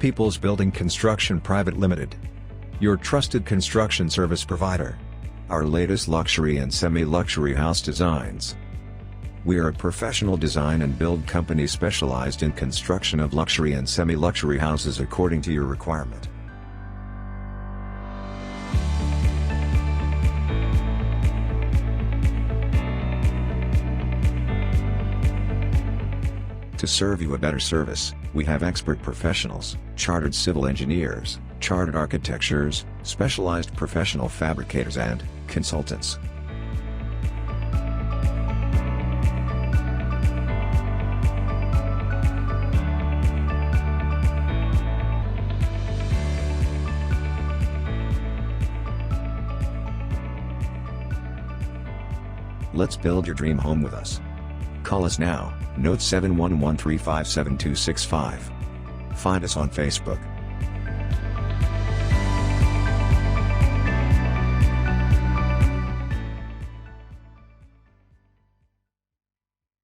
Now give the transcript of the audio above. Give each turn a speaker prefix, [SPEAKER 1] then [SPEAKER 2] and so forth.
[SPEAKER 1] People's Building Construction Private Limited. Your trusted construction service provider. Our latest luxury and semi-luxury house designs. We are a professional design and build company specialized in construction of luxury and semi-luxury houses according to your requirement. To serve you a better service, we have expert professionals, chartered civil engineers, chartered architects, specialized professional fabricators and consultants. Let's build your dream home with us. Call us now, note 711-357-265. Find us on Facebook.